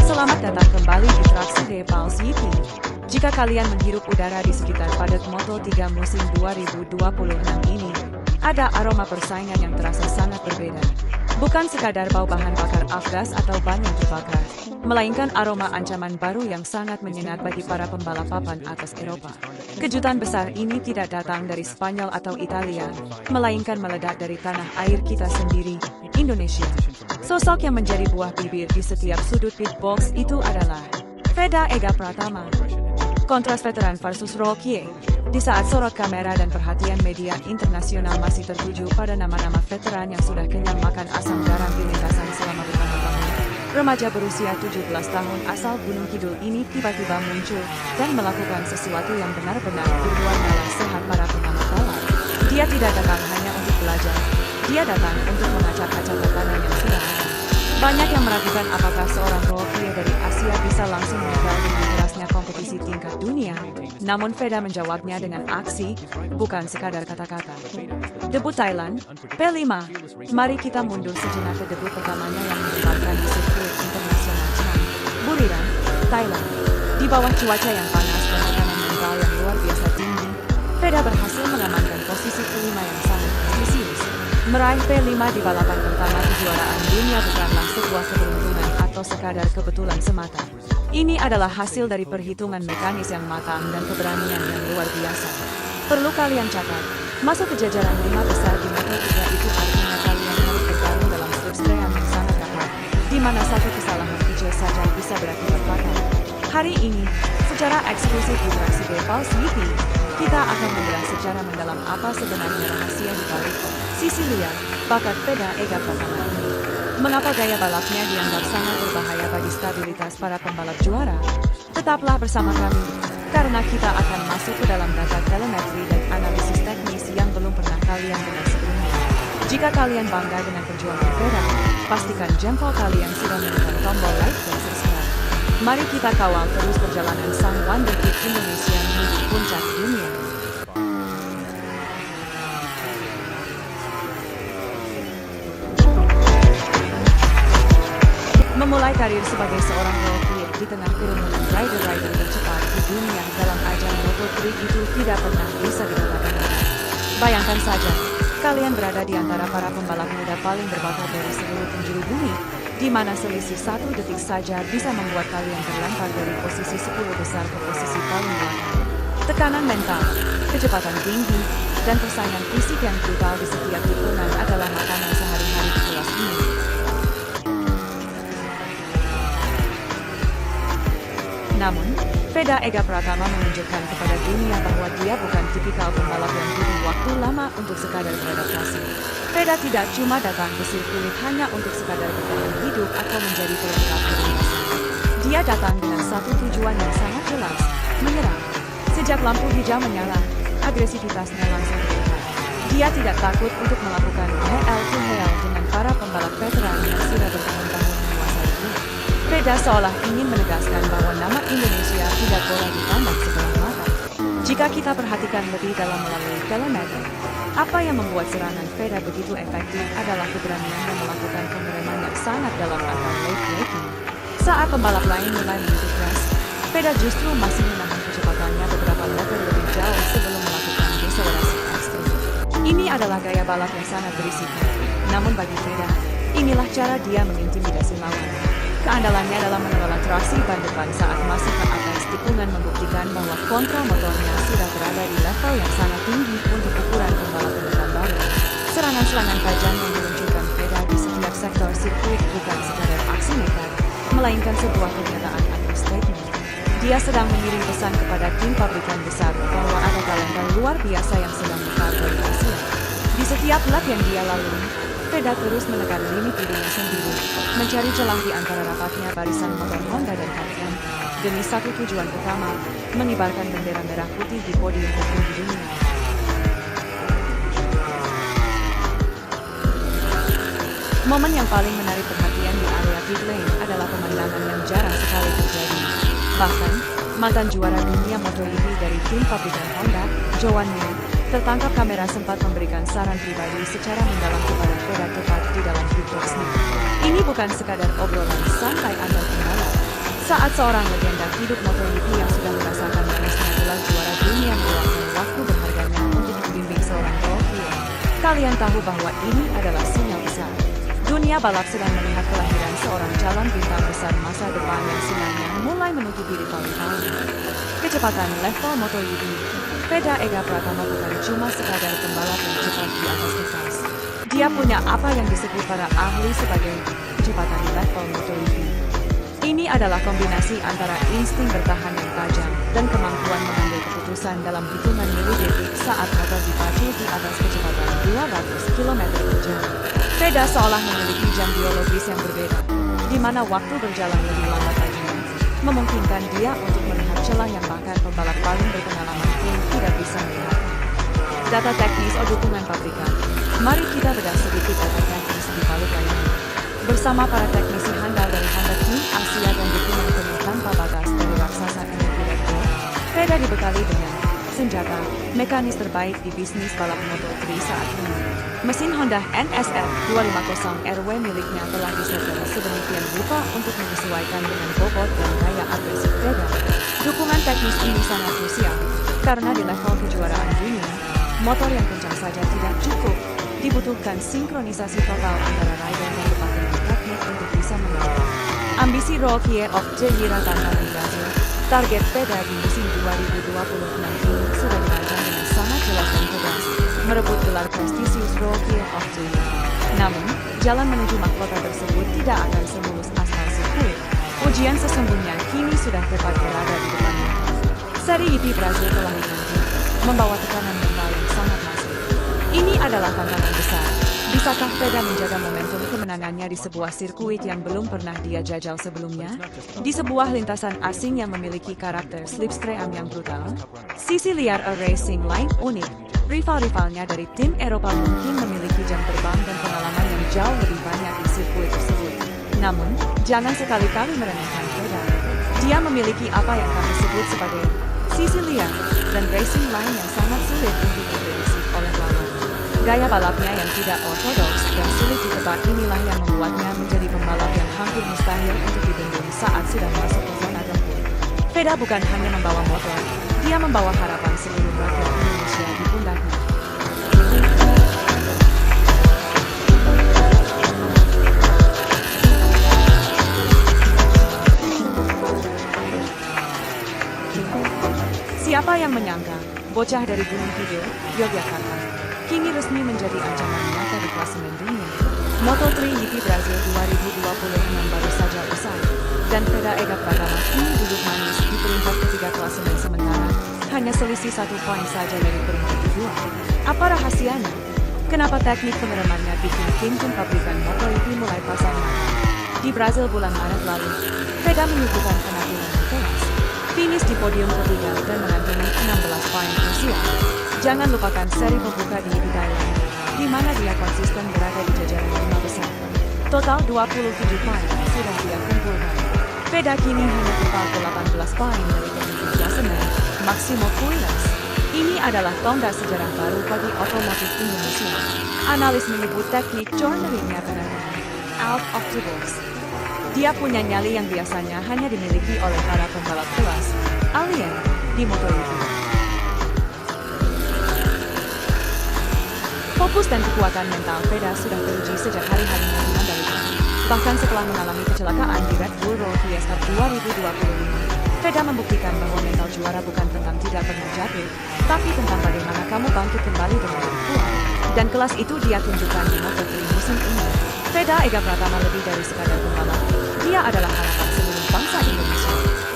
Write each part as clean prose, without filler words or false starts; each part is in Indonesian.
Selamat datang kembali di Traksi Depals Yiti. Jika kalian menghirup udara di sekitar padat Moto3 musim 2026 ini, ada aroma persaingan yang terasa sangat berbeda. Bukan sekadar bau bahan bakar afgas atau ban yang terbakar, melainkan aroma ancaman baru yang sangat menyengat bagi para pembalap papan atas Eropa. Kejutan besar ini tidak datang dari Spanyol atau Italia, melainkan meledak dari tanah air kita sendiri, Indonesia. Sosok yang menjadi buah bibir di setiap sudut pit box itu adalah Veda Ega Pratama. Kontras veteran versus rookie. Di saat sorot kamera dan perhatian media internasional masih tertuju pada nama-nama veteran yang sudah kenyang makan asam garam di lintasan selama bertahun-tahun, remaja berusia 17 tahun asal Gunung Kidul ini tiba-tiba muncul dan melakukan sesuatu yang benar-benar di luar nalar sehat para pengamat balap. Dia tidak datang hanya untuk belajar, dia datang untuk mengacak-acak tekanan yang sudah ada. Banyak yang meragukan apakah seorang rookie dari Asia bisa langsung meninggal dengan kerasnya kompetisi tingkat dunia. Namun Veda menjawabnya dengan aksi, bukan sekadar kata-kata. Debut Thailand, P5. Mari kita mundur sejenak ke debut pertamanya yang menempatkan di sirkuit internasional Chang, Buriram, Thailand. Di bawah cuaca yang panas dan tekanan mental yang luar biasa tinggi, Veda berhasil mengamankan posisi kelima yang sangat prestisius. Meraih P5 di balapan pertama kejuaraan dunia bukanlah sebuah keberuntungan atau sekadar kebetulan semata. Ini adalah hasil dari perhitungan mekanis yang matang dan keberanian yang luar biasa. Perlu kalian catat, masuk ke jajaran 5 besar di Moto3 itu artinya kalian harus bertarung dalam substrate yang sangat ketat, di mana satu kesalahan kecil saja bisa berakibat fatal. Hari ini, secara eksklusif di Traksi Depals Yiti, kita akan membahas secara mendalam apa sebenarnya rahasia di balik Sicilia, bakat Veda Ega Pratama ini. Mengapa gaya balapnya dianggap sangat berbahaya bagi stabilitas para pembalap juara? Tetaplah bersama kami, karena kita akan masuk ke dalam data telemetri dan analisis teknis yang belum pernah kalian dengar sebelumnya. Jika kalian bangga dengan perjuangan Veda, pastikan jempol kalian sudah menekan tombol like dan subscribe. Mari kita kawal terus perjalanan sang wonderkid Indonesia menuju puncak dunia. Memulai karir sebagai seorang rookie di tengah kerumunan rider-rider tercepat di dunia dalam ajang Moto3 itu tidak pernah bisa dikatakan mudah. Bayangkan saja, kalian berada di antara para pembalap muda paling berbakat dari seluruh penjuru bumi, di mana selisih 1 detik saja bisa membuat kalian terlempar dari posisi 10 besar ke posisi paling belakang. Tekanan mental, kecepatan tinggi, dan persaingan fisik yang brutal di setiap tikungan adalah makanan sehari-hari di kelas ini. Namun, Veda Ega Pratama menunjukkan kepada dunia bahwa dia bukan tipikal pembalap yang butuh waktu lama untuk sekadar beradaptasi. Veda tidak cuma datang ke sirkuit hanya untuk sekadar bertahan hidup atau menjadi pelengkap kelintasan. Dia datang dengan satu tujuan yang sangat jelas, menyerang. Sejak lampu hijau menyala, agresivitasnya langsung terlihat. Dia tidak takut untuk melakukan head-to-head dengan para pembalap veteran yang sudah bertahun-tahun menguasai dunia. Veda seolah ingin menegaskan bahwa nama Indonesia tidak boleh dipandang sebelah mata. Jika kita perhatikan lebih dalam melalui telemetri, apa yang membuat serangan Veda begitu efektif adalah keberaniannya melakukan pengereman yang sangat dalam atau late braking. Saat pembalap lain mulai menyentuh gas, Veda justru masih menahan kecepatannya beberapa meter lebih jauh sebelum melakukan deselerasi ekstrim. Ini adalah gaya balap yang sangat berisiko. Namun bagi Veda, inilah cara dia mengintimidasi lawan. Keandalannya dalam mengelola traksi ban depan saat masuk ke atas tikungan membuktikan bahwa kontrol motornya sudah berada di level yang sangat tinggi untuk ukuran pembalap pendekan baru. Serangan-serangan tajam yang diluncurkan Veda di setiap sektor sirkuit bukan sekadar aksi nekat, melainkan sebuah pernyataan atau statement. Dia sedang mengirim pesan kepada tim pabrikan besar bahwa ada talenta luar biasa yang sedang bertarung di Asia. Di setiap lap yang dia lalui, Veda terus menekan limit dirinya sendiri, mencari celah di antara rapatnya barisan motor Honda dan KTM, demi satu tujuan utama, mengibarkan bendera merah putih di podium tertinggi dunia. Momen yang paling menarik perhatian di area pit lane adalah pemandangan yang jarang sekali terjadi. Bahkan, mantan juara dunia MotoGP dari tim pabrikan Honda, Joan Mir, tertangkap kamera sempat memberikan saran pribadi secara mendalam kepada Veda tepat di dalam pit box-nya. Ini bukan sekadar obrolan santai antar pembalap. Saat seorang legenda hidup MotoGP yang sudah merasakan manisnya gelar juara dunia meluangkan waktu berharganya untuk membimbing seorang rookie, kalian tahu bahwa ini adalah sinyal besar. Dunia balap sedang melihat kelahiran seorang calon bintang besar masa depan yang sinarnya mulai menutupi rival-rivalnya. Kecepatan level MotoGP, Veda Ega Pratama bukan cuma sekadar pembalap yang cepat di atas kertas. Dia punya apa yang disebut para ahli sebagai kecepatan level MotoGP. Ini adalah kombinasi antara insting bertahan yang tajam dan kemampuan mengambil keputusan dalam hitungan milidetik saat motor dipacu di atas kecepatan 200 km per jam. Veda seolah memiliki jam biologis yang berbeda, di mana waktu berjalan lebih lambat baginya, memungkinkan dia untuk melihat celah yang bahkan pembalap paling berpengalaman pun tidak bisa melihat. Data teknis atau dukungan pabrikan. Mari kita bedah sedikit data teknis di balik layar. Bersama para teknisi handal dari Honda Team Asia dan dukungan penuh tanpa batas dari raksasa energi Red Bull, Veda dibekali dengan senjata mekanis terbaik di bisnis balap Moto3 saat ini. Mesin Honda NSR 250RW miliknya telah disetel sedemikian rupa untuk menyesuaikan dengan bobot dan gaya agresif Veda. Dukungan teknis ini sangat krusial, karena di level kejuaraan dunia, motor yang kencang saja tidak cukup. Dibutuhkan sinkronisasi total antara rider dan departemen teknik untuk bisa mengalahkan ambisi Rookie of the Year tantangan Brazil. Target Veda di musim 2026 ini sudah dirancang dengan sangat jelas dan tegas, merebut gelar prestisius Rookie of the Year. Namun, jalan menuju mahkota tersebut tidak akan semulus aspal sirkuit. Ujian sesungguhnya kini sudah tepat berada di depannya. Seri GP Brazil telah menanti, membawa tekanan mental yang sangat masif. Ini adalah tantangan besar. Bisakah Veda menjaga momentum kemenangannya di sebuah sirkuit yang belum pernah dia jajal sebelumnya? Di sebuah lintasan asing yang memiliki karakter slipstream yang brutal? Sisi liar a racing line unik. Rival-rivalnya dari tim Eropa mungkin memiliki jam terbang dan pengalaman yang jauh lebih banyak di sirkuit tersebut. Namun, jangan sekali-kali meremehkan Veda. Dia memiliki apa yang kami sebut sebagai sisi liar dan racing line yang sangat sulit untuk diprediksi oleh lawan. Gaya balapnya yang tidak ortodoks dan sulit ditebak inilah yang membuatnya menjadi pembalap yang hampir mustahil untuk dibendung saat sudah masuk ke zona tempur. Veda bukan hanya membawa motor, dia membawa harapan seluruh rakyat Indonesia di pundaknya. Siapa yang menyangka, bocah dari Gunung Kidul, Yogyakarta, kini resmi menjadi ancaman nyata di klasemen dunia. Moto3 GP Brazil 2026 baru saja usai, dan Veda Ega Pratama kini duduk manis di peringkat ketiga klasemen sementara, hanya selisih 1 poin saja dari peringkat kedua. Apa rahasianya? Kenapa teknik pengeremannya bikin tim pabrikan MotoGP mulai pasang mata? Di Brazil bulan Maret lalu, Veda menyuguhkan penampilan yang kelas. Finish di podium ketiga dan mengantongi 16 poin krusial. Jangan lupakan seri pembuka di Thailand, di mana dia konsisten berada di jajaran 5 besar. Total 27 poin sudah dia kumpulkan. Veda kini hanya tepat 18 poin dari pemimpin klasemen, Máximo Puilas. Ini adalah tonggak sejarah baru bagi otomotif Indonesia. Analis menyebut teknik corneringnya benar-benar out of the box. Dia punya nyali yang biasanya hanya dimiliki oleh para pembalap kelas alien di MotoGP. Fokus dan kekuatan mental Veda sudah teruji sejak hari-harinya di Mandalika. Bahkan setelah mengalami kecelakaan di Red Bull Road Fiesta 2025, Veda membuktikan bahwa mental juara bukan tentang tidak pernah jatuh, tapi tentang bagaimana kamu bangkit kembali dengan lebih kuat. Dan kelas itu dia tunjukkan di Moto3 musim ini. Veda Ega Pratama lebih dari sekadar pembalap. Dia adalah harapan seluruh bangsa Indonesia.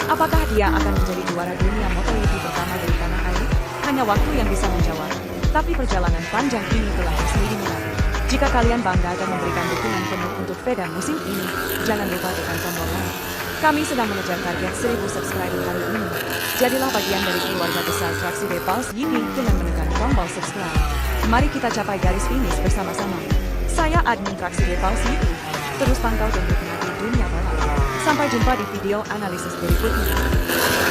Apakah dia akan menjadi juara dunia MotoGP pertama dari tanah air? Hanya waktu yang bisa menjawab. Tapi perjalanan panjang ini telah resmi dimulai. Jika kalian bangga dan memberikan dukungan penuh untuk Veda musim ini, jangan lupa tekan tombol like. Kami sedang mengejar target 1000 subscriber hari ini. Jadilah bagian dari keluarga besar Traksi Repulse ini dengan menekan tombol subscribe. Mari kita capai garis finish bersama-sama. Saya admin Traksi Repulse ini. Terus pantau dan nikmati dunia balap. Sampai jumpa di video analisis berikutnya.